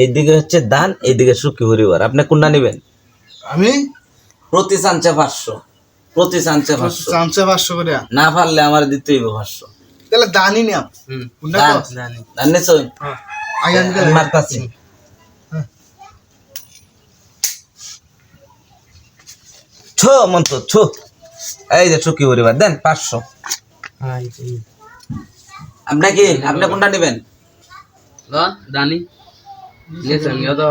এইদিকে হচ্ছে দান, এইদিকে সুখী পরিবার। আপনি কোনটা নেবেন? আমি প্রতি চান্সে 500, প্রতি চান্সে 500। চামচা 500 করে। না পারলে আমার দিতে হইব 500। তাহলে দানি নিয়াম। কোনটা দান কস? দান নিছই? আগে আমি আমি মারতাছি। ছো মন্ত ছো। এই যে সুখী পরিবার দেন 500। আপনি কি আপনি কোনটা নেবেন? দানি নিয়েছেন তো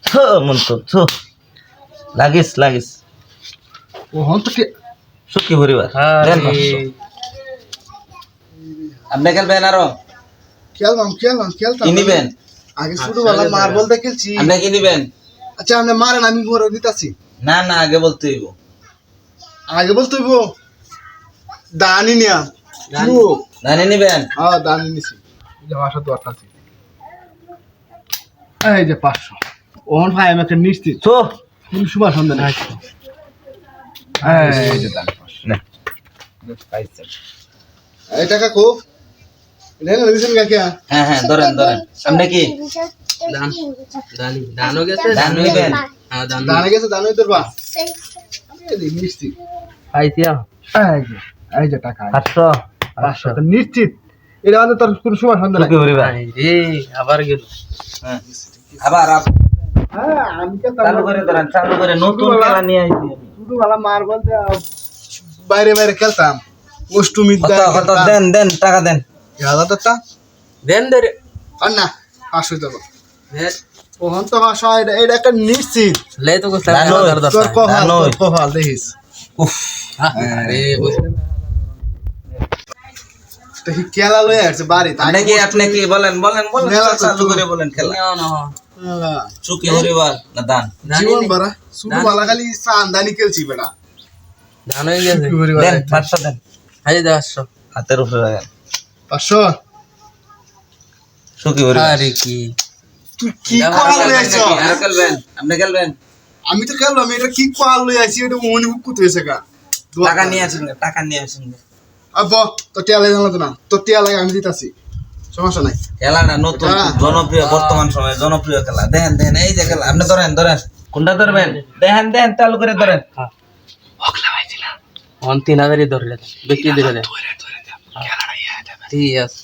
ছো মন্ত ছো। লাগিস লাগিস। ও হন তো কে সুখী পরিবার দেন 500। আপনি খেলবেন আরো? খেলবাম কি নিবেন? আগে ছোটবেলা মার্বল দিয়ে খেলছি। আপনি কি নিবেন? আচ্ছা আপনি মারেন, আমি ঘরে দিতাছি। না না, আগে বলতে হইব। আগে বলতে হইব দানি নিয়া। দানি নিবেন? হ্যাঁ দানি নিছি। এই যে 500 তো আছে। এই যে 500। ওহন ভাই আমি একটা নিশ্চিত। ছো কোন শুভ সন্ধান আছে? এই যে দানি 500 না পাইছেন। এই টাকা কো নেন দিছেন কাকে? হ্যাঁ হ্যাঁ, ধরেন ধরেন। আপনি কি দানি দানো গেছে দান নিবেন? হ্যাঁ দান দানে গেছে দানে তোরবা। এই যে নিশ্চিত। পাইছিয়া এই যে টাকা 500 500 তো নিশ্চিত। এটা আমাদের তোর কোন শুভ সন্ধান সুখী পরিবার। রে আবার গেল হ্যাঁ আবার হ্যাঁ আমি কে চালু করে ধরেন, চালু করে নতুন খেলা নিয়ে আইছি আমি। ছোটবেলা মার্বল দিয়ে বাইরে বাইরে খেলতাম। অষ্টমী কত কত দেন দেন, টাকা দেন। হাজারটা দেন দে রে আর না 500 দেবো। দেন ওহন তো 500 এটা একটা নিশ্চিত। লে তো কষ্ট দানো, তোর দানো। কপাল দেখিস। উফ আরে দেখি খেলা লয়ে আসছে বাড়ি তাই আপনি কি বলেন বলেন বলেন, মেলা তো চালু করে বলেন খেলা। সুখী পরিবার না দান? জীবন ভরা ছোটবেলা খালি চান্দানি খেলছি বেটা। দান হয়ে গেছে দেন 500 দেন। হাই 500 হাতের উপরে রাখেন। 500 সুখী পরিবার। আরে কি তুই কি কল লয়ে আইছ? আর খেলবেন? আপনি খেলবেন? আমি তো খেললাম, এটা কি কল লয়ে আইছি? এটা মনে কুত হইছে কা। টাকা নিয়ে আসেন, টাকা নিয়ে আসেন। আব্বা তো টিয়া লাগে জানো তো না, তো টিয়া লাগে আমি দিতাছি, সমস্যা নাই। খেলা না নতুন জনপ্রিয়, বর্তমান সময়ে জনপ্রিয় খেলা। দেখেন দেখেন, এই যে খেলা। আপনি ধরেন ধরেন, কোনটা ধরবেন? দেখেন দেখেন, চালু করে ধরেন। অন 3000 ধরলে বিক্রি দিলে দে ঠিক আছে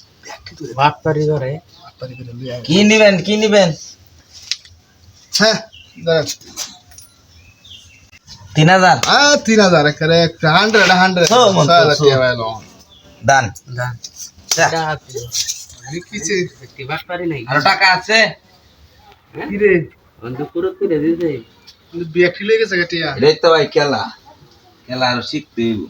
বাট পারি ধরে কি নিবেন কি নিবেন? হ্যাঁ দাঁড়ান। 3000 3000 একারে 100 ও, মন তো, টিয়া বাইলো দান। দান যা। লিখিছে। একটি বাট পারি নাই আর টাকা আছে? কি রে অন তো পুরো করে দিছে বিয়া ঠিক লেগেছে টিয়া। এটাই তো ভাই খেলা, খেলা আর শিখতে হইব।